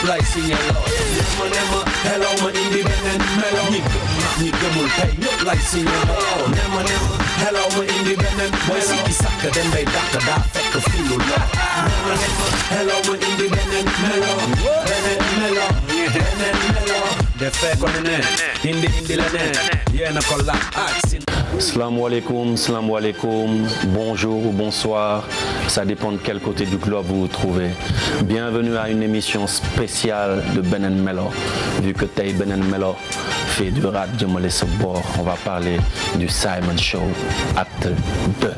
like Signalo. Nema, hello, my independent mellow. Nigga mulpay, look like Signalo. Nema, hello, my independent boy. Siki saka, then they daka da, fek a feel low. Nema, hello, my independent mellow. Bennett mellow, Bennett mellow. The fake on the net, Indi la net. Yeah, na call like accent. Salam alaikum, bonjour ou bonsoir, ça dépend de quel côté du globe vous vous trouvez. Bienvenue à une émission spéciale de Ben & Melo. Vu que Tay Ben & Melo fait du rap, je me laisse au bord. On va parler du Simon Show, acte 2.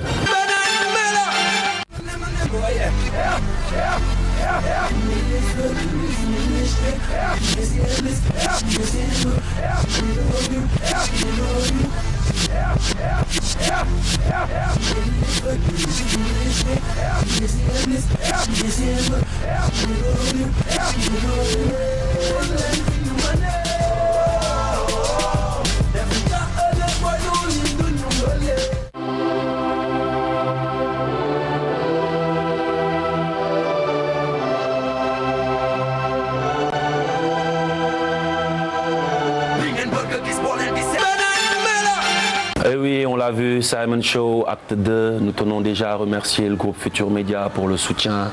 Et oui, on l'a vu, Simon Show, acte 2. Nous tenons déjà à remercier le groupe Futur Media pour le soutien,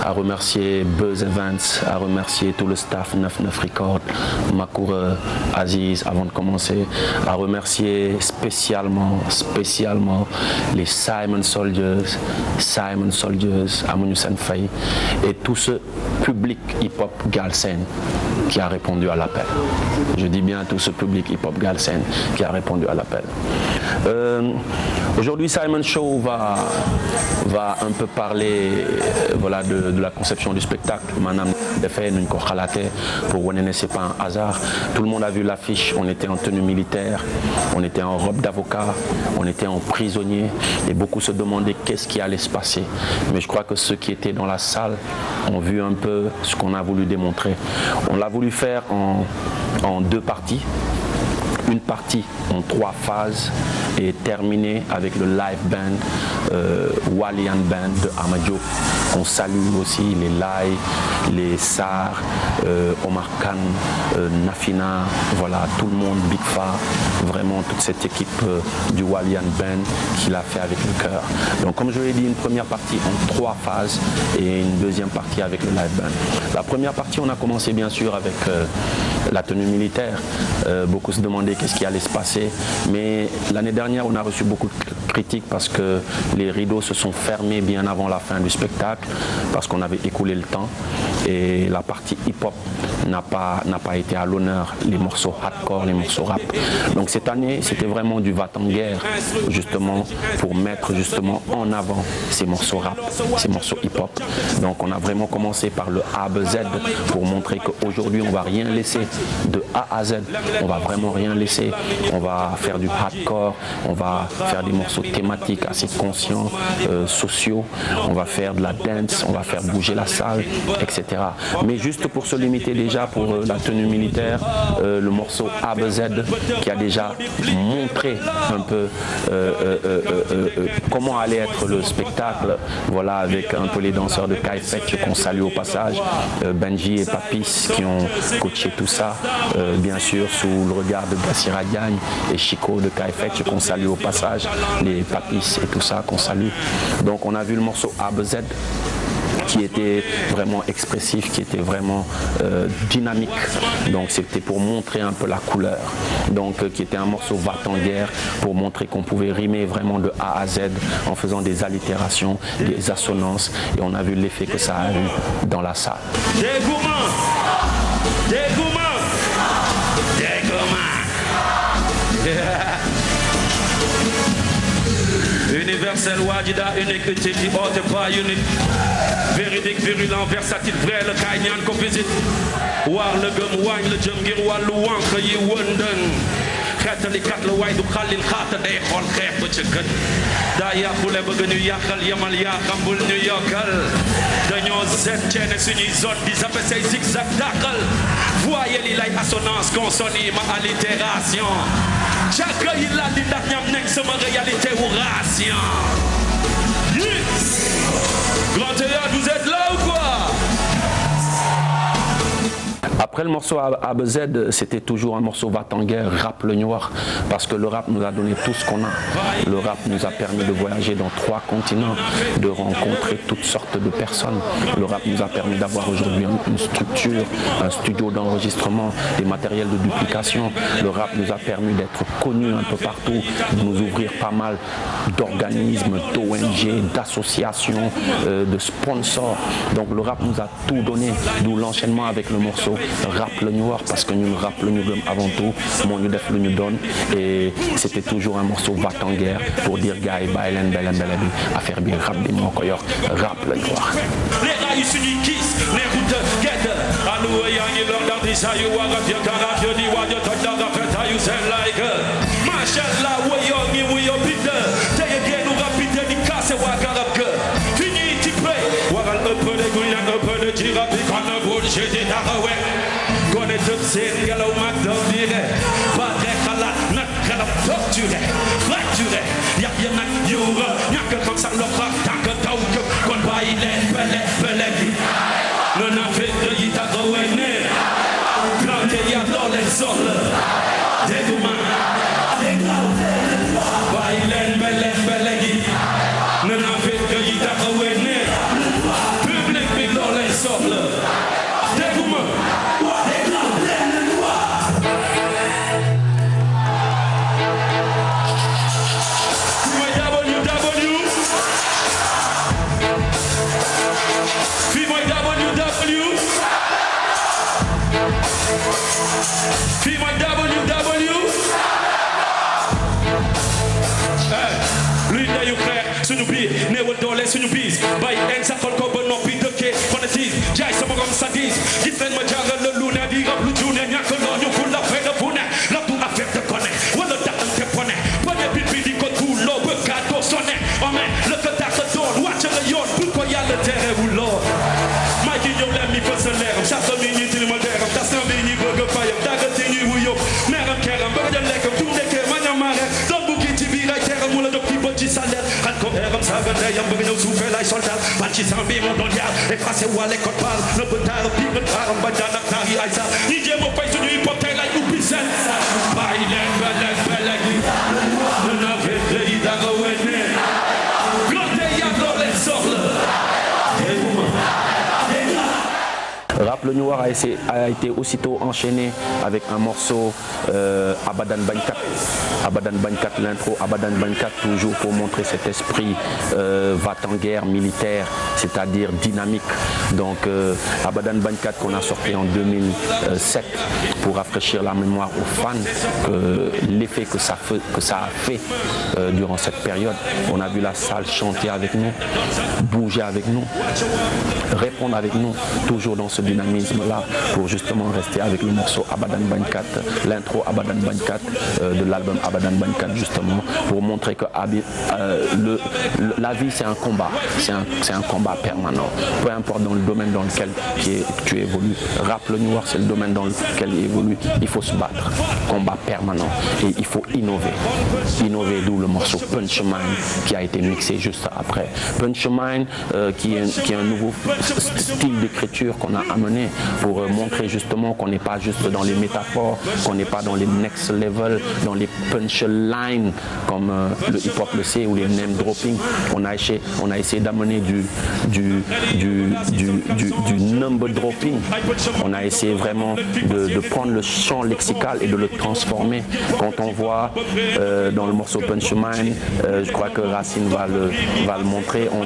à remercier Buzz Events, à remercier tout le staff 99 Records, Makoure, Aziz, avant de commencer, à remercier spécialement les Simon Soldiers, Amouniou Senfei et tout ce public hip-hop Galsen qui a répondu à l'appel. Je dis bien tout ce public hip-hop Galsen qui a répondu à l'appel. Aujourd'hui, Simon Show va un peu parler voilà, de la conception du spectacle. Madame Defé, pour Wenene, c'est pas un hasard. Tout le monde a vu l'affiche, on était en tenue militaire, on était en robe d'avocat, on était en prisonnier et beaucoup se demandaient qu'est-ce qui allait se passer. Mais je crois que ceux qui étaient dans la salle ont vu un peu ce qu'on a voulu démontrer. On l'a voulu faire en deux parties. Une partie en 3 phases et terminée avec le live band Walian Band de Amadio. On salue aussi les Lai, les Sar, Omar Khan, Nafina, voilà, tout le monde, Big Fa, vraiment toute cette équipe du Walian Band qui l'a fait avec le cœur. Donc comme je l'ai dit, une première partie en 3 phases et une deuxième partie avec le live band. La première partie, on a commencé bien sûr avec la tenue militaire. Beaucoup se demandaient qu'est-ce qui allait se passer, mais l'année dernière on a reçu beaucoup de critiques parce que les rideaux se sont fermés bien avant la fin du spectacle, parce qu'on avait écoulé le temps et la partie hip-hop n'a pas été à l'honneur, les morceaux hardcore, les morceaux rap. Donc cette année c'était vraiment du va-t-en-guerre justement pour mettre justement en avant ces morceaux rap, ces morceaux hip-hop. Donc on a vraiment commencé par le A à Z pour montrer qu'aujourd'hui on va rien laisser de A à Z, on va vraiment rien laisser. On va faire du hardcore, on va faire des morceaux thématiques assez conscients, sociaux, on va faire de la dance, on va faire bouger la salle, etc. Mais juste pour se limiter déjà pour la tenue militaire, le morceau A à Z qui a déjà montré un peu comment allait être le spectacle, voilà, avec un peu les danseurs de Kaifetch qu'on salue au passage, Benji et Papis qui ont coaché tout ça, bien sûr sous le regard de Gassira Diagne et Chico de Kaifetch qu'on salue au passage, les Papis et tout ça qu'on salue. Donc on a vu le morceau A à Z qui était vraiment expressif, qui était vraiment dynamique. Donc c'était pour montrer un peu la couleur. Donc qui était un morceau va-t-en-guerre pour montrer qu'on pouvait rimer vraiment de A à Z en faisant des allitérations, des assonances. Et on a vu l'effet que ça a eu dans la salle. Universel, Wadida, unique, utile, haute, pas unique. Véridique, virulent, versatile, vrai, le Kainyan qu'on visite. War, le gum, wine, le jum, girwa, le wank, yi wondon. Xeetali kat la waay du xalil xaata day xool xeex ba ca gën daa yàqule bëgg ñu yàqal yamal yaa xambul ñu yokkal dañoo seet ceene suñuy zone di zappe say zigzag dàqal voyez li lay assonance consonne ma allitération jàkka yi la di ndax ñam nekk sama réalité wu ration Grand Théâtre, vous êtes là ou quoi? Après le morceau ABZ, c'était toujours un morceau va-t-en-guerre, rap le noir, parce que le rap nous a donné tout ce qu'on a. Le rap nous a permis de voyager dans 3 continents, de rencontrer toutes sortes de personnes. Le rap nous a permis d'avoir aujourd'hui une structure, un studio d'enregistrement, des matériels de duplication. Le rap nous a permis d'être connus un peu partout, de nous ouvrir pas mal d'organismes, d'ONG, d'associations, de sponsors. Donc le rap nous a tout donné, d'où l'enchaînement avec le morceau Rap le Noir, parce que nous rap le Noir avant tout, mon ñu def lu ñu donne, et c'était toujours un morceau va-t-en-guerre pour dire gars yi bàyyi leen bele bele bi affaire bi rap bi moo ko yor Rap le Noir. Les rails suñuy gis les routes gedd aluwa yaa ngi lor ndax di saa yu war a jël gannaaw yo di waaj a toj ndax rafet yu seen like machallah wuyoo ngi wuyoo bind tey génnu rapide di kaase waa garab ga fi ñuy tippee waral ëpp de guñ ak ëpp de ci rab bi kon na bullshit di taxawee gone tëb seen ngelaw mag doom biire ba rek xalaat nag xelam torturé fracturé yàq ya nag yuura ñàkk xam sax loxo tànk taw këp kon bàyyi leen bele gi na na fekk yi taxawee ne grande ya loo leen soxla dégguma bàyyi leen bele gi na na fekk yi taxawee ne public bi loo leen soxla dégguma fii mooy WW luy ndeyu xeex suñu biir néewal doole suñu biis bay en sa xol ko ba noppi dëkkee fanatis jaay sama gom sadis gis nañ ma jàngal la lu ne di rab lu juune ñàkk loo ñu fu la fekk fu ne la du affaire de kone wala daxante pone bañe bit bi di ko tuuloo ba kàddoo sonne ome la ko tax a doon wàcc nga yoon bul ko yàlla terewul loo maa ngi ñëw leen mi fës sa leeram sax mi ñi tilimal deeram tas na mi ñi bëgg a fayam dagate ñuy wuyoo meeram keeram bëgg a lekkam tu ndekkee ma ñamaare doon bu kii ci biir ay teeram mu la dog ci bët ci salaire xan ko eeram saaga ndeyam bëgg ñëw suufee lay soldat ban ci san bi moo doon yaar effacé wale code baal na bëtaaram bii bëtaaram ba jaan ak taar yi ay sax ñi jéem a fay suñuy pop tey lay ubbi seen bàyyi leen bele gi na fekk yi danga wene grande yaa loo leen soxla Rap le Noir a été aussitôt enchaîné avec un morceau Abadan Bankat. Abadan Bankat, l'intro Abadan Bankat, toujours pour montrer cet esprit va-t-en-guerre militaire, c'est-à-dire dynamique. Donc Abadan Bankat qu'on a sorti en 2007 pour rafraîchir la mémoire aux fans, l'effet que ça a fait durant cette période. On a vu la salle chanter avec nous, bouger avec nous, répondre avec nous, toujours dans ce dynamisme-là, pour justement rester avec le morceau Abadan Bankat, l'intro Abadan Bankat de l'album Abadan Bankat, justement, pour montrer que la vie c'est un combat, c'est un combat permanent. Peu importe dans le domaine dans lequel tu évolues. Rap le Noir, c'est le domaine dans lequel il évolue. Il faut se battre, combat permanent, et il faut innover. Innover, d'où le morceau Punchmine qui a été mixé juste après. Punchmine qui est un nouveau style d'écriture qu'on a amené pour montrer justement qu'on n'est pas juste dans les métaphores, qu'on n'est pas dans les next level, dans les punchlines comme le hip-hop le sait, ou les name dropping. On a essayé d'amener du number dropping. On a essayé vraiment de prendre le champ lexical et de le transformer. Quand on voit dans le morceau Punchmine, je crois que Racine va le montrer, on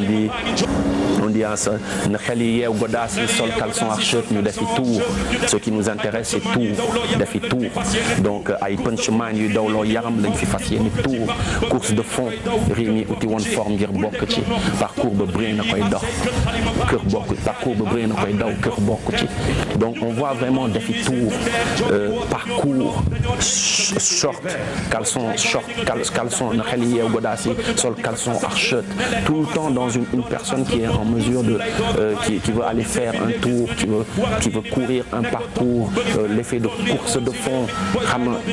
dit à ça, sol caleçon archette ñu defi tour. Ce qui nous intéresse c'est tour, defi tour. Donc ay Punchmine yu dawloo yaram lañ fi fas yéene tour. Course de fond réew mi uti woon forme ngir bokk ci. Parcours ba bëri na koy dox kër bokk parcours ba bëri na koy daw kër bokk ci. Donc on voit vraiment defi tour, parcours, short, caleçon short, caleçon na xel yeew godaas yi sol caleçon archette. Tout le temps dans une personne qui est en mesure mesure qui veut aller faire un tour, qui veut courir un parcours, l'effet de course de fond,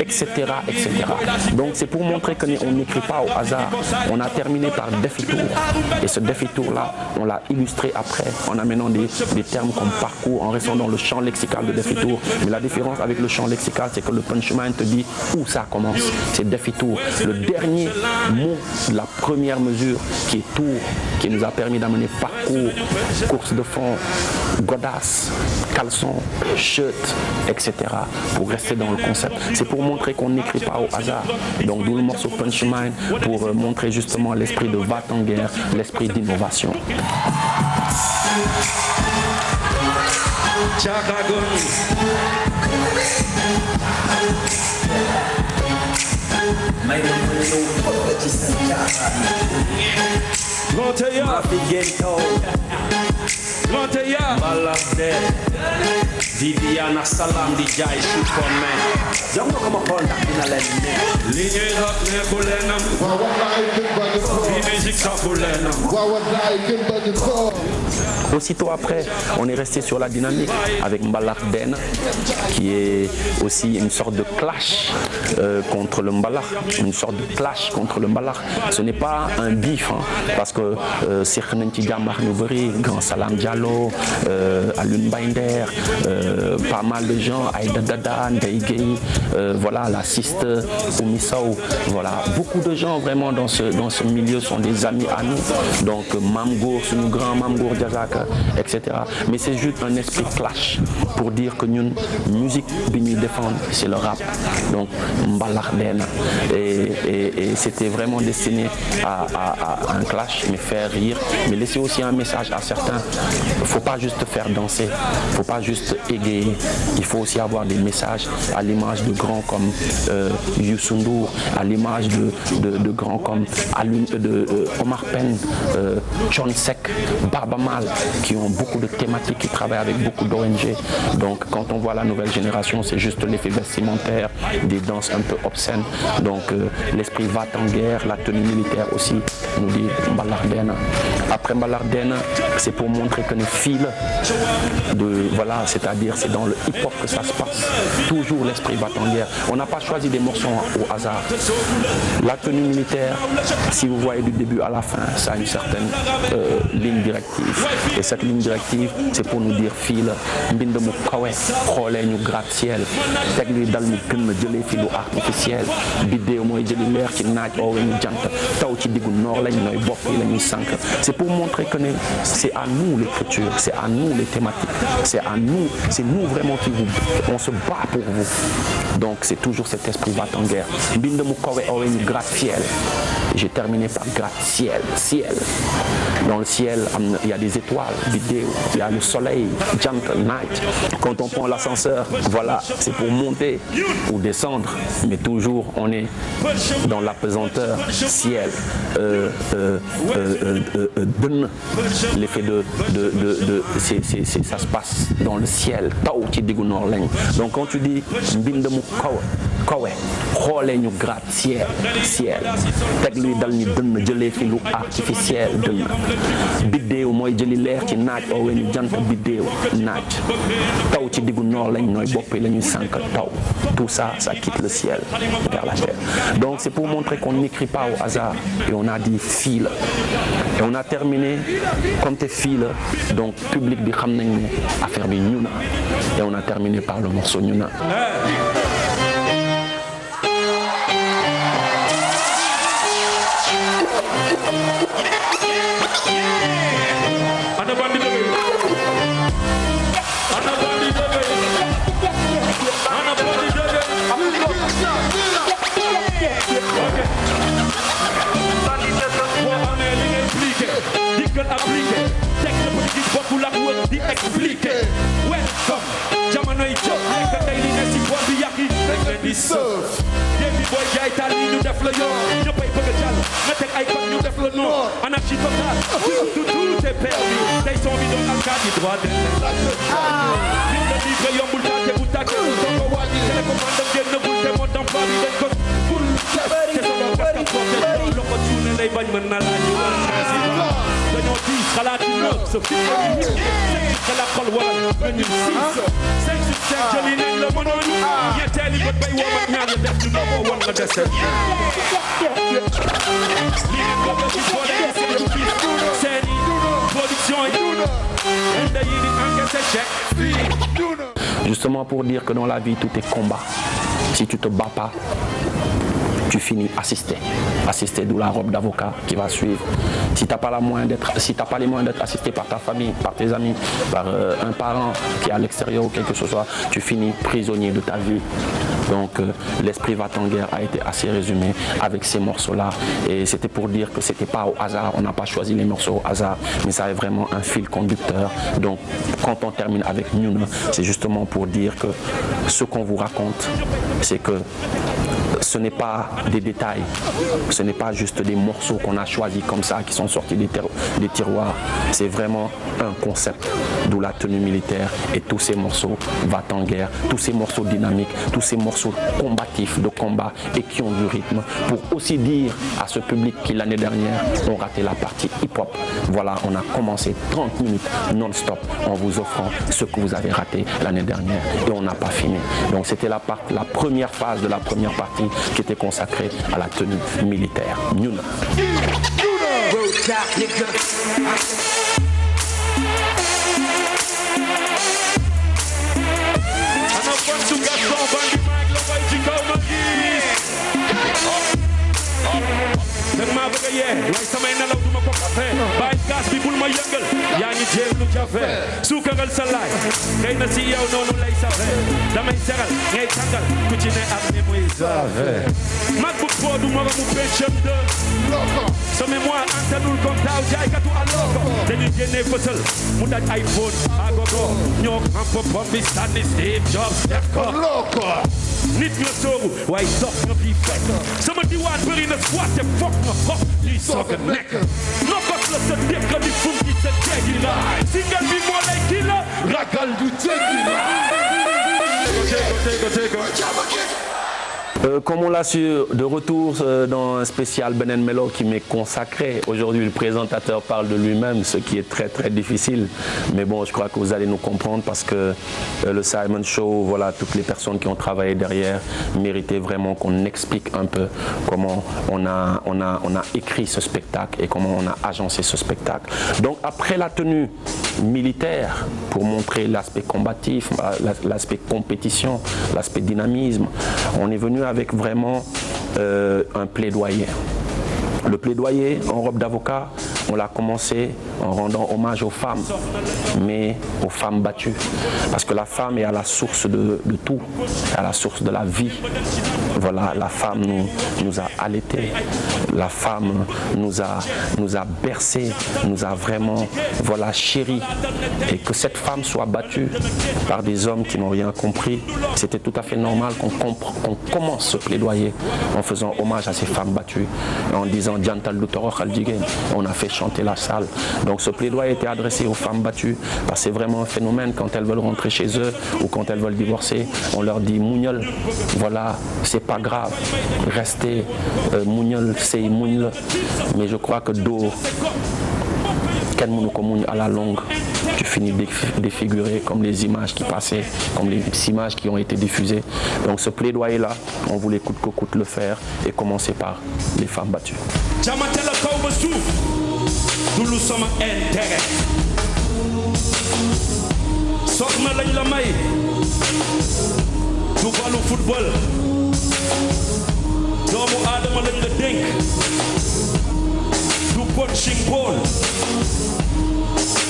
etc., etc. Donc c'est pour montrer qu'on n'écrit pas au hasard. On a terminé par Défi Tour. Et ce Défi Tour-là, on l'a illustré après en amenant des termes comme parcours, en restant dans le champ lexical de Défi Tour. Mais la différence avec le champ lexical, c'est que le punchline te dit où ça commence. C'est Défi Tour. Le dernier mot de la première mesure qui est tour, qui nous a permis d'amener parcours, course de fond, godasse, caleçon, shirt, etc. pour rester dans le concept. C'est pour montrer qu'on n'écrit pas au hasard. Donc d'où le morceau Punchline pour montrer justement l'esprit de va-t-en-guerre, l'esprit d'innovation. Viviana Salam di Jai Superman. Jom ko ma kontak dina len ne. Li ñuy rap ne bu lenam. Wa wallahi gën bañ ko. Bi musique sa bu lenam. Wa wallahi gën bañ ko. Aussitôt après, on est resté sur la dynamique avec Mbalax Den, qui est aussi une sorte de clash contre le Mbalax, une sorte de clash contre le Mbalax. Ce n'est pas un bif, hein, parce que Sirkhnenti Diambar Noubri, Grand Salam Diallo, Alun Binder, pas mal de gens, Aïda Dada, Ndeigei, voilà, la sister Oumissaou, voilà, beaucoup de gens vraiment dans ce milieu sont des amis à nous. Donc Mamgour, ce grand Mamgour Diazaka, etc. Mais c'est juste un esprit clash pour dire que nous, musique que nous défendons, c'est le rap. Donc Mbalax Den. Et c'était vraiment destiné à un clash, mais faire rire, mais laisser aussi un message à certains. Il ne faut pas juste faire danser, il ne faut pas juste égayer, il faut aussi avoir des messages à l'image de grands comme Youssou N'Dour, à l'image de grands comme Omar Pène, John Seck, Baba Mal, qui ont beaucoup de thématiques, qui travaillent avec beaucoup d'ONG. Donc quand on voit la nouvelle génération, c'est juste l'effet vestimentaire, des danses un peu obscènes. Donc l'esprit va-t-en-guerre, la tenue militaire aussi, nous dit Mbalax Den. Après Mbalax Den, c'est pour montrer qu'on est fil de, voilà, c'est-à-dire c'est dans le hip-hop que ça se passe. Toujours l'esprit va-t-en-guerre. On n'a pas choisi des morceaux au hasard. La tenue militaire, si vous voyez du début à la fin, ça a une certaine ligne directive. Et cette ligne directive, c'est pour nous dire fil, mbind mu kawe, xoolee ñu gratte-ciel, teg luy dal ñu gën a jëlee fi lu artificiel, biddéew mooy jëli leer ci naaj oowe ñu jant, taw ci diggu noor lañ nooy bopp yi la ñuy sànk. C'est pour montrer que c'est à nous l'écriture, c'est à nous les thématiques, c'est à nous, c'est nous vraiment qui on se bat pour vous. Donc c'est toujours cet esprit va-t-en-guerre. Mbind mu kawe oowe ñu gratte-ciel. J'ai terminé par gratte-ciel, ciel. Dans le ciel, il y a des étoiles, vidéo, il y a le soleil, gentle night. Quand on prend l'ascenseur, voilà, c'est pour monter ou descendre, mais toujours on est dans l'apesanteur, ciel, l'effet ça se passe dans le ciel. Donc quand tu dis mbind mu kawe, xoolee ñu gratte-ciel, ciel, teg luy dal ñu dënn jëlee fi lu artificiel dënn. Biddéew mooy jëli leer ci naaj oowe ñu jant biddéew naaj taw ci diggu noor lañ nooy boppi la ñuy sànk taw. Tout ça, ça quitte le ciel vers la terre. Donc c'est pour montrer qu'on n'écrit pas au hasard. Et on a dit fil. Et on a terminé comme t'es fil. Donc public bi xam nañ ne affaire bi ñu na. Et on a terminé par le morceau ñu na. Appliqué, texte politique bokkul ak wër di expliqué. Welcome, jamonoy jóg nekk tey li ne si boor bi yàq yi dañ leen di sëf. Yéen bi booy jaay taal yi ñu def la yoon, ñëppay bëgg a jàll, nga teg ay fan ñu def la noor. Anarchie totale, tout est permis. Tey son bi doon alkaat yi droit de ñu la livre yombul tànte bu tàkkee bu soo ko wàññi télécommande am génn bul te moo d'emploi bi dañ ko bul te soo ko porté loxo cuune lay bañ mën na laaj ñu dañoo diis xalaat ci ñoom sa fit ma nit te la xol waral nga ñu siis 5 jëli nañ la mënoon ñetteeli bët bay woo ak ñaar ya def ñu noo wan nga dese lii ngeen ko ci boole seen fii seeni production yi nda yi di encaissé chèque. Justement pour dire que dans la vie tout est combat. Si tu te bats pas, tu finis assisté, d'où la robe d'avocat qui va suivre. Si tu n'as pas les moyens d'être assisté par ta famille, par tes amis, par un parent qui est à l'extérieur ou quelque chose, tu finis prisonnier de ta vie. Donc l'esprit Va-T-En-Guerre a été assez résumé avec ces morceaux-là. Et c'était pour dire que c'était pas au hasard, on n'a pas choisi les morceaux au hasard, mais ça est vraiment un fil conducteur. Donc quand on termine avec Ñun, c'est justement pour dire que ce qu'on vous raconte, c'est que ce n'est pas des détails, ce n'est pas juste des morceaux qu'on a choisis comme ça, qui sont sortis des tiroirs. C'est vraiment un concept, d'où la tenue militaire et tous ces morceaux Va-T-En-Guerre, tous ces morceaux dynamiques, tous ces morceaux combatifs de combat et qui ont du rythme, pour aussi dire à ce public qui l'année dernière ont raté la partie hip-hop. Voilà, on a commencé 30 minutes non-stop en vous offrant ce que vous avez raté l'année dernière et on n'a pas fini. Donc c'était la première phase de la première partie qui était consacrée à la tenue militaire. Ñun. Nag maa bëgg a yee waaye samay nelaw duma ko kafe bàyyi gaas bi bul ma yëngal yaa ngi jéem lu jafe suukaral sa laay ngay na si yow noonu lay safe damay seral ngay tàngal ku ci ne ak ni muy safe mag bu foo du moromu pencem de sa mémoire antanul comme taaw jaaykatu aloko dañuy génnee fësal mu daj iPhone agogo ñoo am boppam bi sànni Steve Jobs def ko nit nga soobu waaye dox nga fi fekk sama diwaan bëri na squat te fokk nga xox lii soog a nekk nokkos la sa dëkk di funki sa jéggi la singal bi moo lay kii la ragal du jéggi la Comme on l'a su, de retour dans un spécial Benen Melo qui m'est consacré. Aujourd'hui, le présentateur parle de lui-même, ce qui est très très difficile. Mais bon, je crois que vous allez nous comprendre parce que le Simon Show, voilà, toutes les personnes qui ont travaillé derrière méritaient vraiment qu'on explique un peu comment on a écrit ce spectacle et comment on a agencé ce spectacle. Donc après la tenue militaire, pour montrer l'aspect combatif, l'aspect compétition, l'aspect dynamisme, on est venu avec vraiment un plaidoyer. Le plaidoyer en robe d'avocat, on l'a commencé en rendant hommage aux femmes, mais aux femmes battues. Parce que la femme est à la source de tout, à la source de la vie. Voilà, la femme nous a allaités, la femme nous a bercés, nous a vraiment chéris. Et que cette femme soit battue par des hommes qui n'ont rien compris, c'était tout à fait normal qu'on commence ce plaidoyer en faisant hommage à ces femmes battues, en disant Jantal du Toro Khal Jigen. On a fait chanter la salle. Donc ce plaidoyer était adressé aux femmes battues, parce que c'est vraiment un phénomène quand elles veulent rentrer chez eux ou quand elles veulent divorcer, on leur dit Muñal, voilà, c'est pas grave, restez, Muñal, c'est Muñal. Mais je crois que d'eau, à la longue, tu finis défiguré comme les images qui passaient, comme les images qui ont été diffusées. Donc ce plaidoyer-là, on voulait coûte que coûte le faire et commencer par les femmes battues.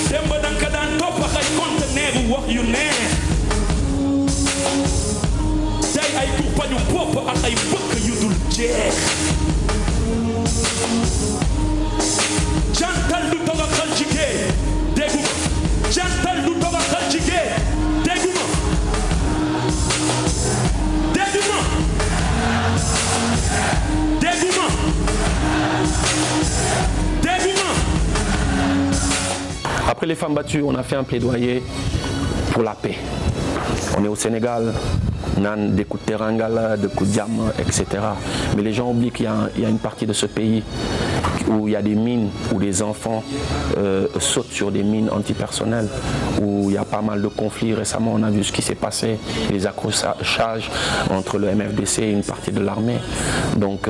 Demba danka daan topp ak ay conteneur wax yu neex tey ay kurpañu bopp ak ay bëkk yu dul jeex jantal du toga xal jigéen dégguma jantal du toga xal jigéen dégguma dégguma dégguma dégguma. Après les femmes battues, on a fait un plaidoyer pour la paix. On est au Sénégal, on a des coups de terangala, des coups de diamant, etc. Mais les gens oublient qu'il y a une partie de ce pays où il y a des mines, où les enfants sautent sur des mines antipersonnelles, où il y a pas mal de conflits. Récemment, on a vu ce qui s'est passé, les accrochages entre le MFDC et une partie de l'armée. Donc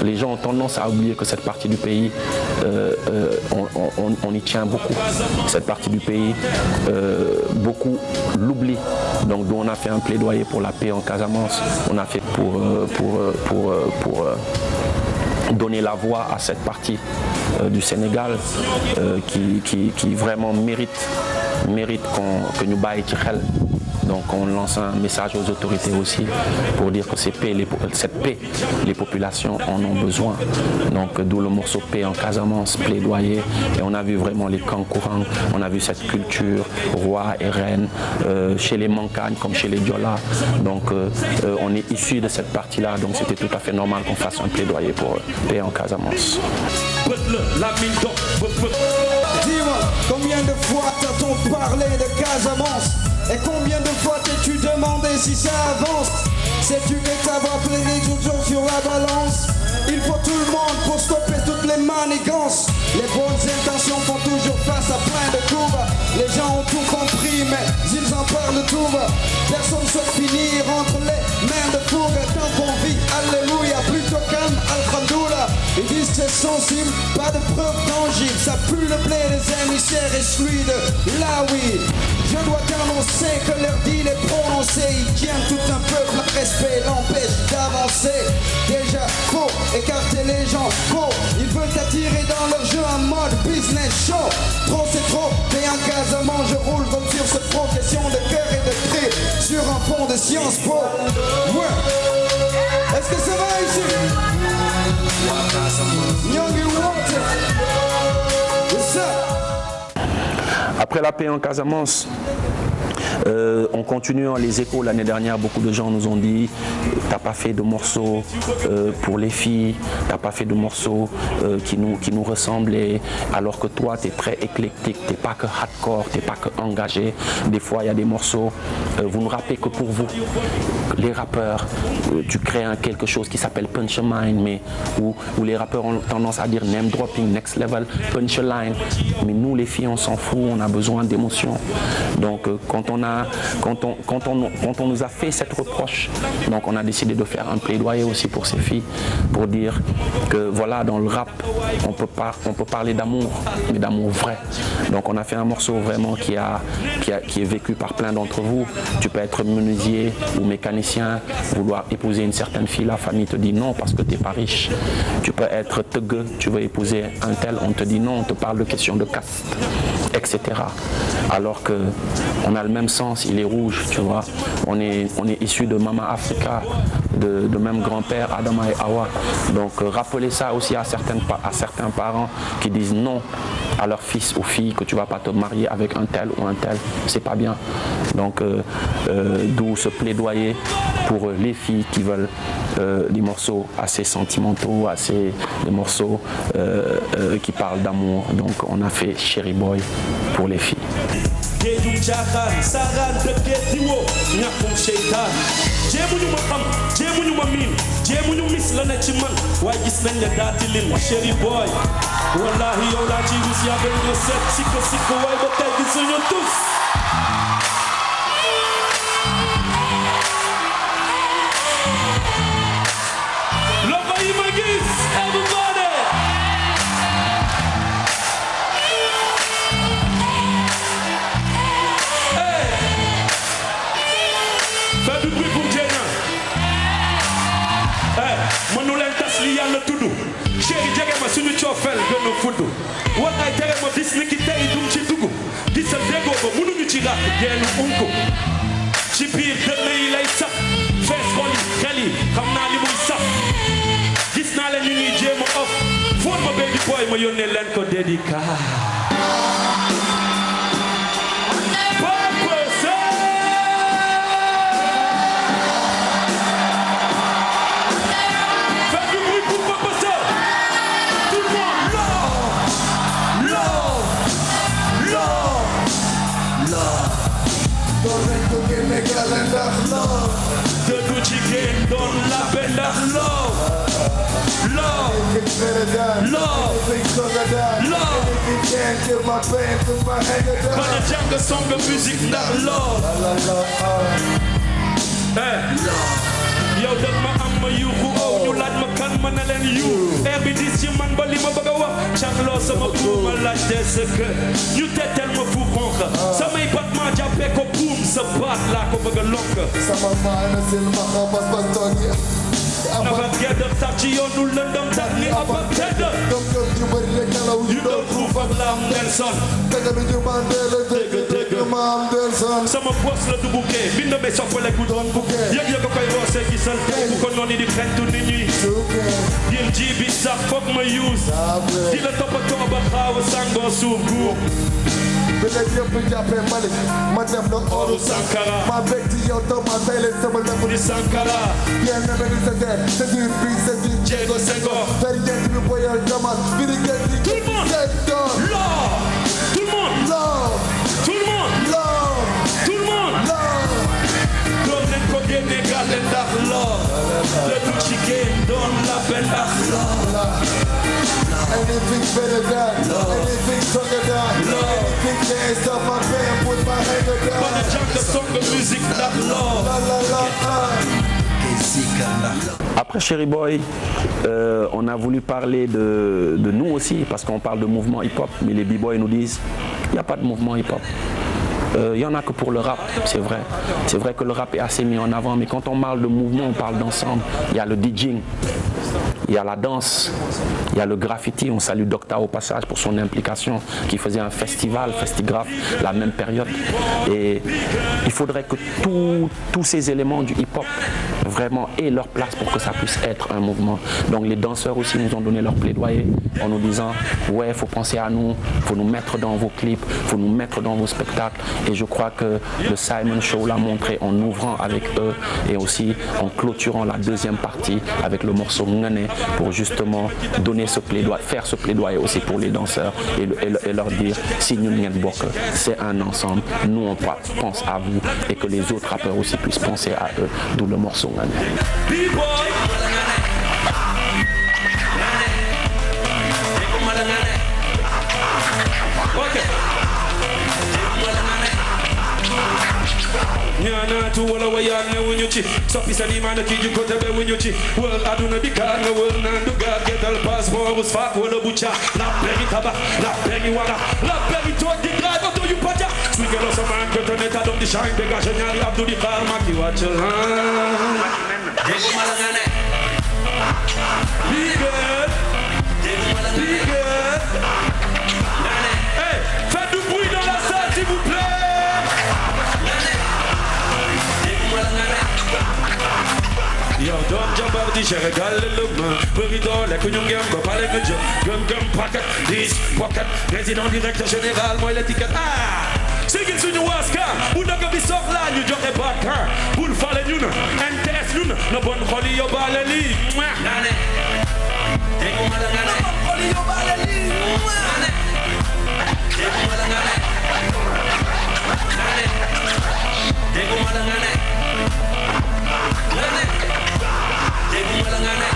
les gens ont tendance à oublier que cette partie du pays, on y tient beaucoup. Cette partie du pays, beaucoup l'oublient. Donc nous, on a fait un plaidoyer pour la paix en Casamance. On a fait pour donner la voix à cette partie du Sénégal qui vraiment mérite que nous baillons ci xel. Donc on lance un message aux autorités aussi pour dire que cette paix, les populations en ont besoin. Donc d'où le morceau Paix en Casamance, plaidoyer. Et on a vu vraiment les camps courants, on a vu cette culture, roi et reine, chez les Mankagnes comme chez les Diola. Donc on est issu de cette partie-là, donc c'était tout à fait normal qu'on fasse un plaidoyer pour Paix en Casamance. Dis-moi, combien de fois t'as-t-on parlé de Casamance? Et combien de fois t'es-tu demandé si ça avance? Sais-tu que ta voix plaidé toujours sur la balance? Il faut tout le monde pour stopper toutes les manigances. Les bonnes intentions font toujours face à plein de coups. Les gens ont tout compris mais ils en parlent tout bas. Personne souhaite finir entre les mains de fougue. Tant qu'on vit, alléluia, plutôt calme, alhamdoulilah. Ils disent c'est sensible, pas de preuves tangibles. Ça pue le blé des émissaires et celui de la oui. Je dois t'annoncer que leur deal est prononcé. Ils tiennent tout un peuple, le respect l'empêche d'avancer. Déjà faut écarter les gens faux. Ils veulent t'attirer dans leur jeu en mode business show. Trop c'est trop, t'es un Casamance. Je roule comme sur cette profession de cœur et de cri. Sur un fond de Sciences Po. Ouais. Est-ce que ça va ici? Nyongi Water. C'est ça. Après la paix en Casamance, on continue les échos. L'année dernière, beaucoup de gens nous ont dit t'as pas fait de morceaux pour les filles, t'as pas fait de morceaux qui nous ressemblaient, alors que toi t'es très éclectique, t'es pas que hardcore, t'es pas que engagé. Des fois il y a des morceaux, vous ne rappez que pour vous. Les rappeurs, tu crées quelque chose qui s'appelle punchline, mais où les rappeurs ont tendance à dire name dropping, next level, punchline. Mais nous les filles on s'en fout, on a besoin d'émotion. Donc quand on nous a fait cette reproche, donc on a décidé de faire un plaidoyer aussi pour ces filles, pour dire que voilà, dans le rap, on peut parler d'amour, mais d'amour vrai. Donc on a fait un morceau vraiment qui est vécu par plein d'entre vous. Tu peux être menuisier ou mécanicien, vouloir épouser une certaine fille, la famille te dit non parce que tu n'es pas riche. Tu peux être tegueux, tu veux épouser un tel, on te dit non, on te parle de questions de caste, etc. Alors que on a le même sens, il est rouge, tu vois. On est issu de Mama Africa, de même grand-père Adama et Hawa. Donc rappeler ça aussi à certains parents qui disent non à leur fils ou fille, que tu ne vas pas te marier avec un tel ou un tel, c'est pas bien. Donc d'où ce plaidoyer pour les filles qui veulent des morceaux assez sentimentaux, des morceaux qui parlent d'amour. Donc on a fait Cherry Boy pour les filles. géejum jaaxaan saaraan dëkkee diwoo ñàkkum seytaan jéemuñu ma xam jéemuñu ma miin jéemuñu mis la ne ci man waaye gis nañ ne daati lin Cherry Boy wallahi yow laa ci rus yaa bëgg nga seet sikko waaye ba tey gisuñu tus loxo yi ma gis everybody mënu leen tas li yàlla tudd Chéri jege ma suñu coofel gën a fudd wallaay tere ma bis ni ki tey dum ci dugg gisal déggoo ba mënuñu ci ràq geenu unku ci biir dënn yi lay sax fees xol yi xel yi xam naa li muy sax gis naa leen ñu ñuy jéem a off foon ma baby boy ma yónnee leen ko dédicace Dëggu jigéen doon la bendax love Love. Quand le jungle song de musique ndax love. Yow dag ma am ma yuuxu ow ñu laaj ma kan ma ne leen yu air bi dis ci man ba li ma bëgg a wax cangloo sama buum ma laajte sa kër ñu tettel ma fu xonq samay bat ma jàppee ko buum sa baat laa ko bëgg a lonk sama maana sil ma xamas ba toogi naka gedda tax ci yoonu lëndëm tax ni abab tedd gëm yu bëri rek nelaw yu doon xuuf ak laam Nelson dëgg bi ñu mandee dëgg maam Nelson sama bos la du bukkee bind me soppale ku doon bukkee yëg ko koy roose gisal tey bu ko noonu di xentu nit ñi ngir ji bi sax foog ma use di la toppatoo ba xaaw a sangoo suuf guub bi leen yëpp jàppee Malick ma def la oru Sankara ma bég ci yow taw ma tey leen sama lépp di Sankara bien na ni sa terre c'est dur bi c'est dur Diego Senghor fer yent bi boyal jamal bi di gën di tout le monde love tout le monde love tout le monde love tout le monde love doon leen ko génne gàlle ndax love le tout ci génn doon la benn ndax love anything better than anything stronger than anything less of my pain put my head down Quand le jungle song de musique ndax love la la la Après Cherry Boy, on a voulu parler de nous aussi, parce qu'on parle de mouvement hip-hop, mais les b-boys nous disent il n'y a pas de mouvement hip-hop. Il n'y en a que pour le rap, c'est vrai. C'est vrai que le rap est assez mis en avant, mais quand on parle de mouvement, on parle d'ensemble. Il y a le DJing, il y a la danse, il y a le graffiti. On salue Docta au passage pour son implication, qui faisait un festival, Festigraph, la même période. Et il faudrait que tous ces éléments du hip-hop vraiment aient leur place pour que ça puisse être un mouvement. Donc les danseurs aussi nous ont donné leur plaidoyer en nous disant ouais, il faut penser à nous, il faut nous mettre dans vos clips, il faut nous mettre dans vos spectacles. Et je crois que le Simon Show l'a montré en ouvrant avec eux et aussi en clôturant la deuxième partie avec le morceau Ngane pour justement donner ce plaidoyer, faire ce plaidoyer aussi pour les danseurs et leur dire si nous n'y bokk, c'est un ensemble, nous on pense à vous et que les autres rappeurs aussi puissent penser à eux, d'où le morceau Ngane. Nyana tu wala wayane wunyuchi Sopi sani mana kiju kotebe wunyuchi World aduna dikanga world nanduga Gedal passport usfak wala bucha La peri taba, la peri wala La peri toa di drive auto yu paja Swingelo sa man koto neta dom di shine Dega nyari abdu di kar maki wachalan Dego malangane Bigger Bigger Hey, faites du bruit dans la salle s'il vous plaît Yo, doom jambar di chere galle luma Bëri doole ku ñu ngem ko pale nga jëm Gëm paquet, 10 pocket Président directeur général mooy l'étiquette sigil suñu waaska bu dëgg bi soxla ñu joxe bakkan bul fale ñun NTS ñun na bon xoli yóbbaale lii nane dégguma la nane na bon xoli yóbbaale lii nane dégguma la nane nane dégguma la nane nane dégguma la nane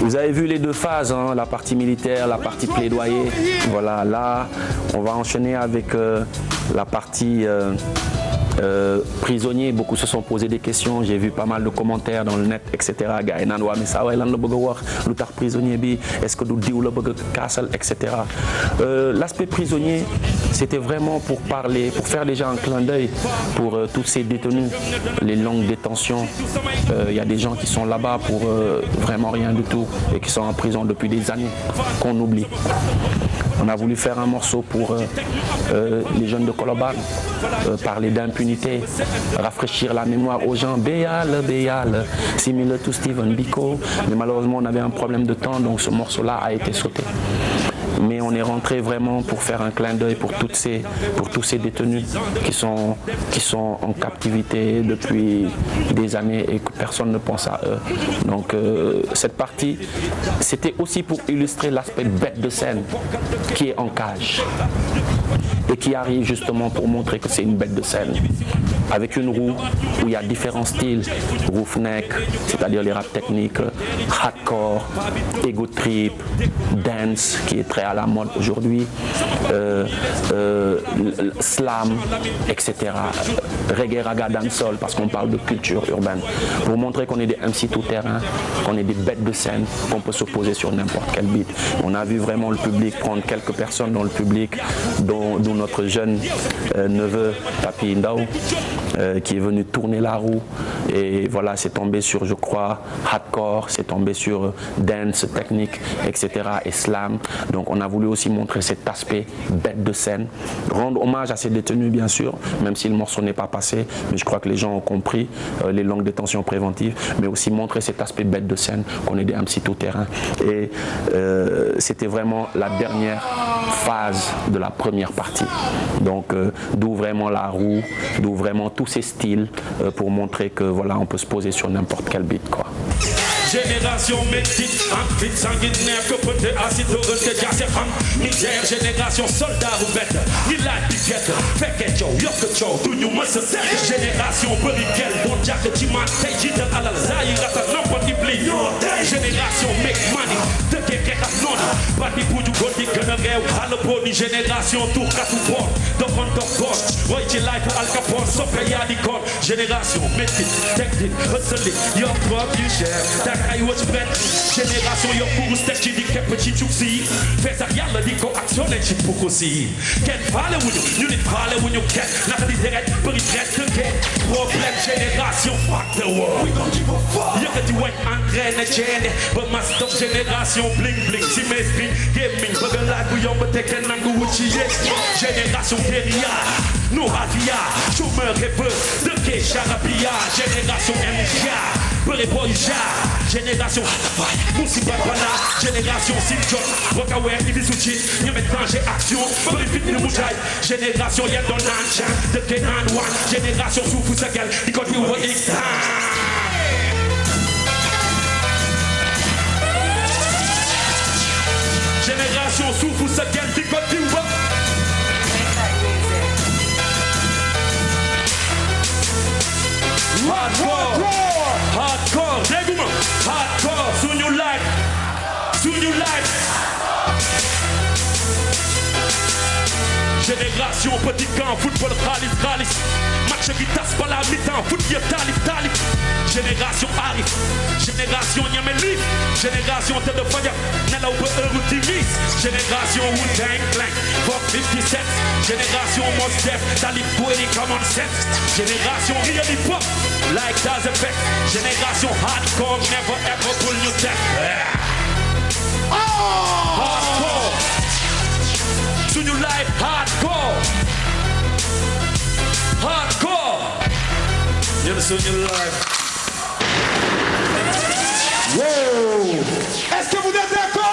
Vous avez vu les deux phases, hein, la partie militaire, la partie plaidoyer. Voilà, là, on va enchaîner avec la partie prisonniers. Beaucoup se sont posé des questions. J'ai vu pas mal de commentaires dans le net, etc. Gars, mais ça, ouais, lan la bëgg wax, lu tax prisonnier bi, est-ce que du diw la bëgg castle, etc. L'aspect prisonnier, c'était vraiment pour parler, pour faire déjà un clin d'œil pour tous ces détenus, les longues détentions. Il y a des gens qui sont là-bas pour vraiment rien du tout et qui sont en prison depuis des années, qu'on oublie. On a voulu faire un morceau pour les jeunes de Colobane, parler d'impunité, rafraîchir la mémoire aux gens. Béal, similaire to Steven Biko. Mais malheureusement, on avait un problème de temps, donc ce morceau-là a été sauté. Mais on est rentré vraiment pour faire un clin d'œil pour tous ces détenus qui sont en captivité depuis des années et que personne ne pense à eux. Donc cette partie, c'était aussi pour illustrer l'aspect bête de scène qui est en cage et qui arrive justement pour montrer que c'est une bête de scène. Avec une roue où il y a différents styles, roughneck, c'est-à-dire les rap techniques, hardcore, ego trip, dance, qui est très à la mode aujourd'hui, slam, etc. Reggae, raga, dancehall, parce qu'on parle de culture urbaine, pour montrer qu'on est des MC tout-terrain, qu'on est des bêtes de scène, qu'on peut s'opposer sur n'importe quel beat. On a vu vraiment le public prendre quelques personnes dans le public, dont notre jeune neveu, Papi Ndao, qui est venu tourner la roue et voilà, c'est tombé sur, je crois, hardcore, c'est tombé sur dance, technique, etc. et slam. Donc on a voulu aussi montrer cet aspect bête de scène, rendre hommage à ces détenus bien sûr, même si le morceau n'est pas passé, mais je crois que les gens ont compris les longues détentions préventives, mais aussi montrer cet aspect bête de scène, qu'on est des MC tout-terrain. Et c'était vraiment la dernière phase de la première partie. Donc d'où vraiment la roue, d'où vraiment tous ces styles pour montrer que voilà, on peut se poser sur n'importe quel beat, quoi. Génération médite, vite sanguinaire, que peut acide au rejet, c'est femme, misère, génération soldat ou bête, ni la piquette, fait que yo, tout nous me se sert, génération briquelle, bon jack, tu m'as taillé à la zaïre, à ta lampe d'ibli, génération make money, de quelqu'un à non, pas des bouts du gold, que ne rêve, à le boni, génération tour, à tout bord, de bon bord, ouais, j'ai life pour Al Capone, sans payer à l'école, génération médite, technique, hustling, your propre cher, I was bad. Génération yo pour steak qui dit que petit chouxi. Fais ça y'a le dico action et chip pour aussi. Can't parler with you, you need parler with you can't. N'a pas dit direct, pour y reste que problème génération fuck the world. We don't give a fuck. Y'a que tu vois entraîne chaîne, but ma stop génération bling bling. Si mes street gaming, bugger like we young but take an angle with you. Génération guérilla, nous avia, chômeur et peu de quai charabia. Génération MGA. Génération Moussi Babana, génération Simjon, Rokawer, Ibisuchi, Yametanger Action, Bolivit Moujaï, génération Yadonan, de Kenan One, génération Soufou Sagal, because we were X time. Génération Soufou Sagal, because we were. Hardcore, Neguma, hardcore, soon you life. Génération petit camp, football, Khalis, match qui tasse pas la mi-temps, foot qui est talif. Génération Arif, génération Yameli, génération Tête de Fire, Nella Routimis, génération Wu-Tang Clan, Pop 57, génération Mos Def, Talib Koueli Common Sense, génération Real Hip Hop, like Das Effect, génération Hardcore, never ever pull you down. Hardcore, to new life, hardcore, you're the new life. Wow. Est-ce que vous êtes d'accord?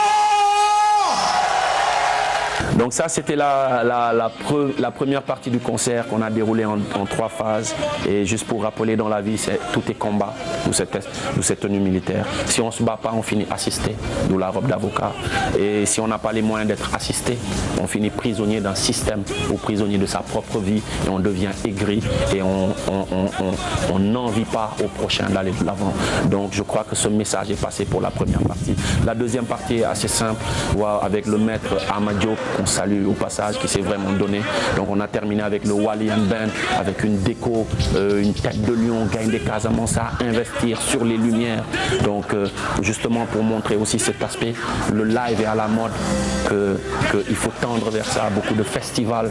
Donc ça, c'était la première partie du concert qu'on a déroulé en 3 phases. Et juste pour rappeler, dans la vie, tout est combat. ou cette tenue militaire. Si on ne se bat pas, on finit assisté, d'où la robe d'avocat. Et si on n'a pas les moyens d'être assisté, on finit prisonnier d'un système ou prisonnier de sa propre vie et on devient aigri et on n'envie pas au prochain d'aller de l'avant. Donc je crois que ce message est passé pour la première partie. La deuxième partie est assez simple, avec le maître Amadio, qu'on salue au passage, qui s'est vraiment donné. Donc on a terminé avec le Walian Band, avec une déco, une tête de lion, Gaindé Casamance à investir sur les lumières. Donc justement pour montrer aussi cet aspect, le live est à la mode, qu'il faut tendre vers ça. Beaucoup de festivals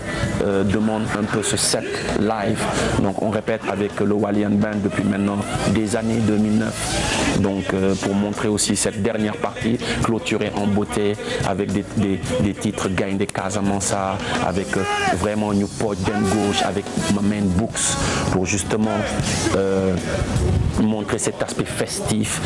demandent un peu ce set live. Donc on répète avec le Walian Band depuis maintenant des années 2009. Donc pour montrer aussi cette dernière partie clôturée en beauté avec des titres Gaindé Casamance, avec vraiment Newport Den Gauche, avec ma main Books, pour justement montrer cet aspect festif.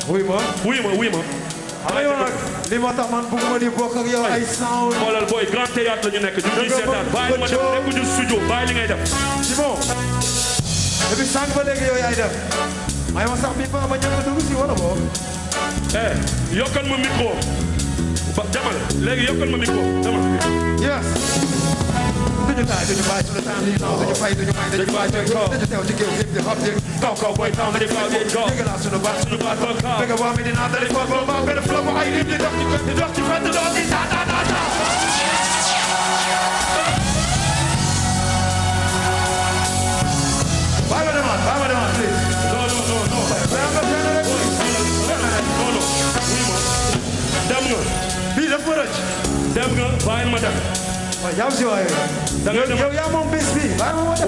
Oui, moi. Oui, moi. li ma tax man bëgguma di bokk ak yow ay sound. xoolal booy grand théâtre la ñu nekk ñu ngi seetaan bàyyi ma def nekkuñu studio bàyyi li ngay def. Simon. depuis sànq ba léegi yow yaay def. may ma sax bi ma ñëw a dugg si wala boobu. yokkal ma micro. ba jamal léegi yokkal ma micro jamal. yes. duñu taay duñu bàyyi suñu temps yi non duñu fay duñu may duñu bàyyi duñu teew ci géew yëpp di xob di kaw kaw booy taw na di kaw di kaw dégg naa suñu baat bëgg waa mi dinaa dali fort ba maa benn flow bu ay lim di dox ci fett dox di ta ta ta ta bàyyi ma demaat please non dem nga bii daf ma rëcc dem nga bàyyi ma dem waaw yaa si waaye yow yaa moom bés bi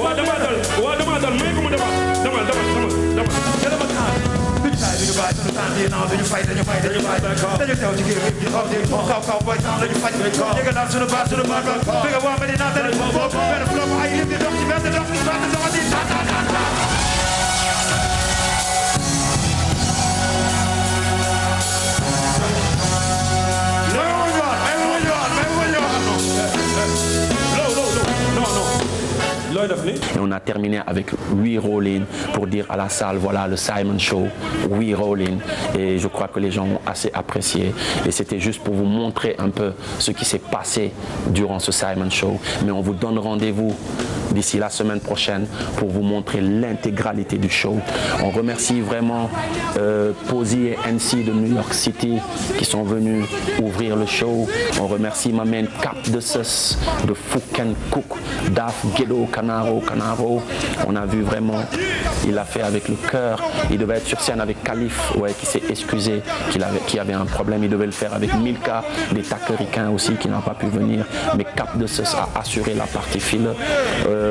waaw dama dal may ko mu demal jëlama temps duñu taay duñu bàyyi suñu temps yi non duñu fay dañu teew ci géew gi xob di kaw kaw boy temps lañu faj dégg naa suñu baat bëgg waa Medina dali benn flow bu ay lim di dox ci benn dox ci fett dox di ta ta ta ta Et on a terminé avec We Rollin pour dire à la salle, voilà le Simon Show, We Rollin. Et je crois que les gens ont assez apprécié. Et c'était juste pour vous montrer un peu ce qui s'est passé durant ce Simon Show. Mais on vous donne rendez-vous d'ici la semaine prochaine pour vous montrer l'intégralité du show. On remercie vraiment Posey et NC de New York City qui sont venus ouvrir le show. On remercie ma main Cap de Sus de Fuken Cook, Daf Gedo, Canaro. On a vu vraiment, il l'a fait avec le cœur. Il devait être sur scène avec Khalif, qui s'est excusé, qui avait un problème. Il devait le faire avec Milka, des Takericains aussi qui n'ont pas pu venir. Mais Cap de Sus a assuré la partie file.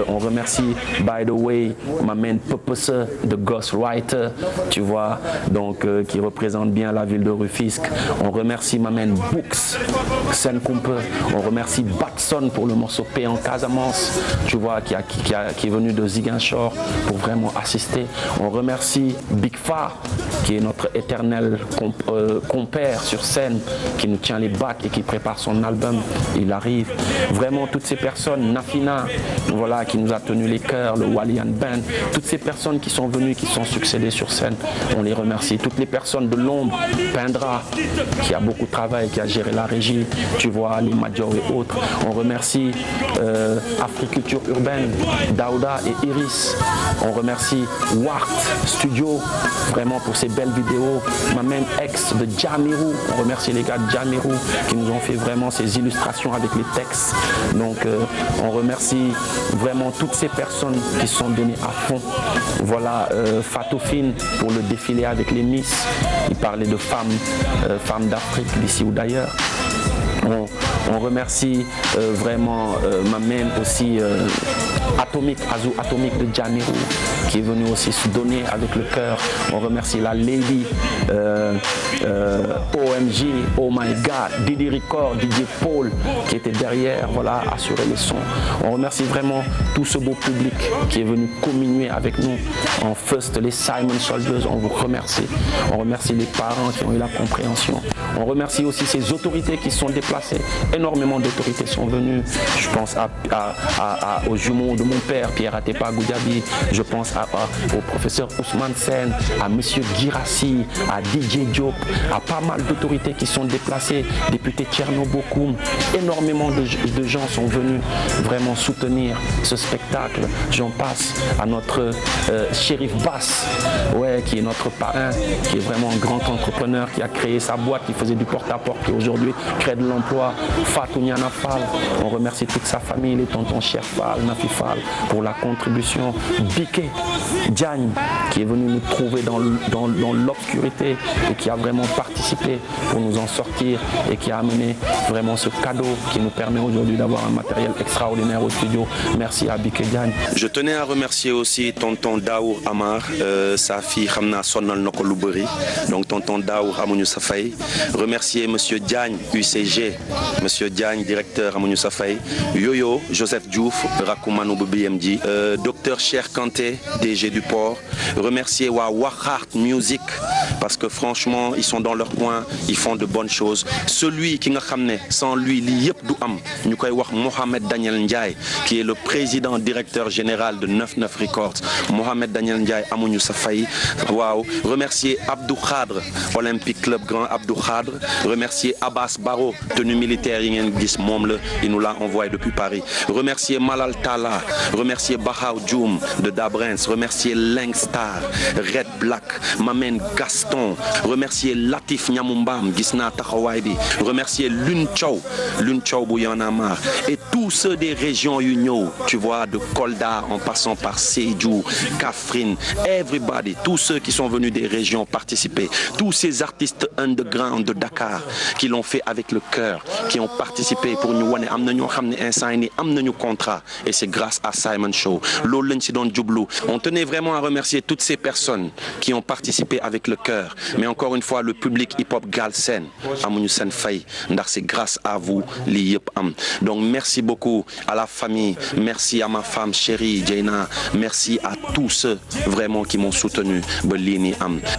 On remercie, by the way, ma main Purpose de Ghostwriter, tu vois, donc qui représente bien la ville de Rufisque. On remercie ma main Books, Senkumpe. On remercie Batson pour le morceau P en Casamance, tu vois, qui est venu de Ziguinchor pour vraiment assister. On remercie Big Fa, qui est notre éternel compère sur scène, qui nous tient les bacs et qui prépare son album. Il arrive. Vraiment, toutes ces personnes, Nafina, voilà, qui nous a tenu les cœurs, le Walian Band, toutes ces personnes qui sont venues, qui sont succédées sur scène, on les remercie. Toutes les personnes de l'ombre, Pendra, qui a beaucoup travaillé, qui a géré la régie, tu vois, les Majors et autres. On remercie Africulture Urbaine, Daouda et Iris. On remercie Wart Studio, vraiment pour ces belles vidéos. Ma même ex de Jamirou, on remercie les gars de Jamirou qui nous ont fait vraiment ces illustrations avec les textes. Donc on remercie vraiment toutes ces personnes qui sont données à fond. Voilà, Fatoufine pour le défilé avec les Miss. Il parlait de femmes d'Afrique, d'ici ou d'ailleurs. On remercie vraiment ma même aussi Azou Atomique de Jamirou qui est venu aussi se donner avec le cœur. On remercie la Lady, OMG, Oh My God, Didi Record, DJ Paul qui était derrière, voilà, assurer les sons. On remercie vraiment tout ce beau public qui est venu communier avec nous en first, les Simon Soldiers, on vous remercie. On remercie les parents qui ont eu la compréhension. On remercie aussi ces autorités qui sont déplacées. Énormément d'autorités sont venues. Je pense aux jumeaux de mon père, Pierre Atepa Goudiaby. Je pense au professeur Ousmane Sen, à monsieur Girassi, à DJ Diop, à pas mal d'autorités qui sont déplacées. Député Tchernobokoum. Énormément de gens sont venus vraiment soutenir ce spectacle. J'en passe à notre Shérif Bass, qui est notre parrain, qui est vraiment un grand entrepreneur, qui a créé sa boîte, qui faisait du porte-à-porte, qui aujourd'hui crée de l'emploi. Fatou Niana Fall, on remercie toute sa famille, les tontons Cheikh Fall, Nafi Fall, pour la contribution. Biké Diagne, qui est venu nous trouver dans l'obscurité et qui a vraiment participé pour nous en sortir et qui a amené vraiment ce cadeau qui nous permet aujourd'hui d'avoir un matériel extraordinaire au studio. Merci à Biké Diagne. Je tenais à remercier aussi tonton Daour Amar, sa fille Hamna Sonal Nokoluberi, donc tonton Daour Amouniou Safay. Remercier monsieur Diagne, UCG, monsieur Diagne, directeur Amouniou Safay. Yoyo, Joseph Diouf, Rakoumano BMD, docteur Cher Kanté, DG du port. Remercier Wahart Music, parce que franchement, ils sont dans leur coin, ils font de bonnes choses. Celui qui n'a ramené, sans lui, nous Mohamed Daniel Ndiaye, qui est le président directeur général de 99 Records. Mohamed Daniel Ndiaye, Amouniou Safay. Wow. Remercier Abdou Khadr, Olympique Club Grand Abdou Khadr. Remercier Abbas Barro, tenue militaire, il nous l'a envoyé depuis Paris. Remercier Malal Tala, remercier Bahaou Djoum de Dabrens, remercier Langstar, Red Black, Mamen Gaston, remercier Latif Nyamumbam, Gisna Takhawaibi, remercier Lun Chow Bouyanamar, et tous ceux des régions Union, tu vois, de Kolda en passant par Sejou, Kafrine, everybody, tous ceux qui sont venus des régions participer, tous ces artistes underground de Dakar qui l'ont fait avec le cœur, qui ont participé pour nous amener contrat, et c'est grâce à Simon Show. On tenait vraiment à remercier toutes ces personnes qui ont participé avec le cœur, mais encore une fois le public hip-hop Galsen, Amouniou Sen Faye, c'est grâce à vous donc merci beaucoup à la famille, merci à ma femme chérie Jaina, merci à tous ceux vraiment qui m'ont soutenu.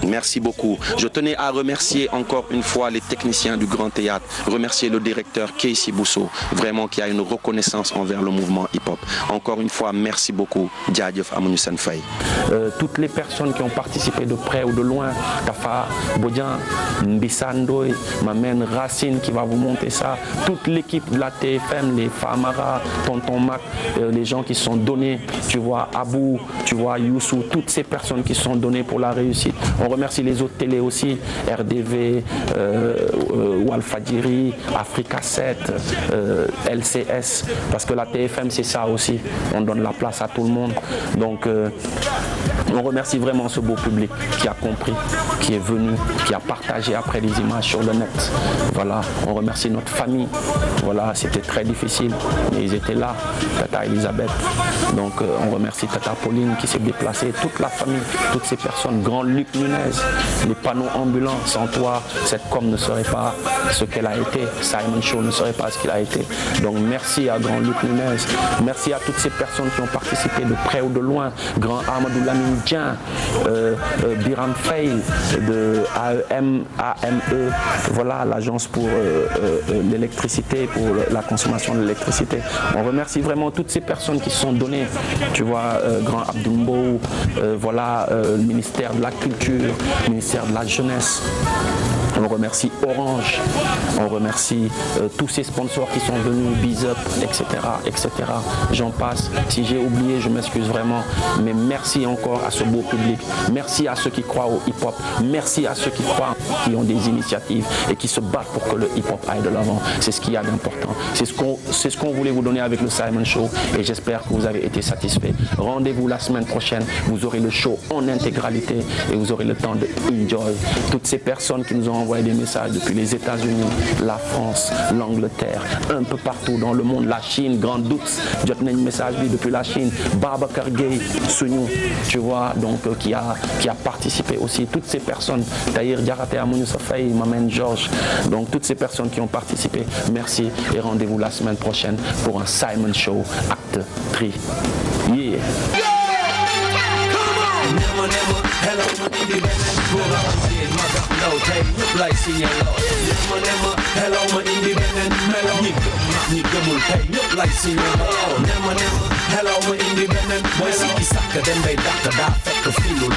Merci beaucoup. Je tenais à remercier encore une fois les techniciens du Grand Théâtre, remercier le directeur Casey Bousso, vraiment qui a une reconnaissance envers le mouvement hip-hop. Encore une fois, merci beaucoup, Djadjef Amouniou Sen Faye. Toutes les personnes qui ont participé de près ou de loin, Tafa Bodian, Mbissandoy, ma mère Racine qui va vous monter ça, toute l'équipe de la la TFM, les Famara, Tonton Mac, les gens qui sont donnés, tu vois, Abou, tu vois, Youssou, toutes ces personnes qui sont données pour la réussite. On remercie les autres télés aussi, RDV, Walfadjiri, Africa 7, LCS, parce que la TFM c'est ça aussi, on donne la place à tout le monde. Donc on remercie vraiment ce beau public qui a compris, qui est venu, qui a partagé après les images sur le net. Voilà, on remercie notre famille. Voilà, c'était très difficile, mais ils étaient là, Tata Elisabeth. Donc on remercie Tata Pauline qui s'est déplacée, toute la famille, toutes ces personnes, Grand Luc Nunez, les panneaux ambulants. Sans toi, cette com ne serait pas ce qu'elle a été, Simon Show ne serait pas ce qu'il a été. Donc merci à Grand Luc Nunez, merci à toutes ces personnes qui ont participé de près ou de loin, Grand Amadou Lamine Dien, Biram Faye de AME, voilà l'agence pour l'électricité, pour la consommation de l'électricité. On remercie vraiment toutes ces personnes qui se sont données, tu vois, Grand Abdoumbo, voilà, le ministère de la Culture, le ministère de la Jeunesse. On remercie Orange, on remercie tous ces sponsors qui sont venus, Bizup, etc., etc. J'en passe. Si j'ai oublié, je m'excuse vraiment. Mais merci encore à ce beau public. Merci à ceux qui croient au hip-hop. Merci à ceux qui croient, qui ont des initiatives et qui se battent pour que le hip-hop aille de l'avant. C'est ce qu'il y a d'important. C'est ce qu'on voulait vous donner avec le Simon Show et j'espère que vous avez été satisfaits. Rendez-vous la semaine prochaine. Vous aurez le show en intégralité et vous aurez le temps de enjoy. Toutes ces personnes qui nous ont envoyé des messages depuis les États-Unis, la France, l'Angleterre, un peu partout dans le monde, la Chine, Grand Doute, j'ai un message depuis la Chine, Babacar Gueye, Sunyu, tu vois, donc qui a participé aussi, toutes ces personnes, Tahir Diarate, Amounou Safai, Mamen Georges, donc toutes ces personnes qui ont participé, merci et rendez-vous la semaine prochaine pour un Simon Show, acte 3. Yeah! Like senior law. Hello, my independent mellow. Nigga will pay you like senior law. Hello, my independent boy. See, sucker, then they doctor, that fuck a feel.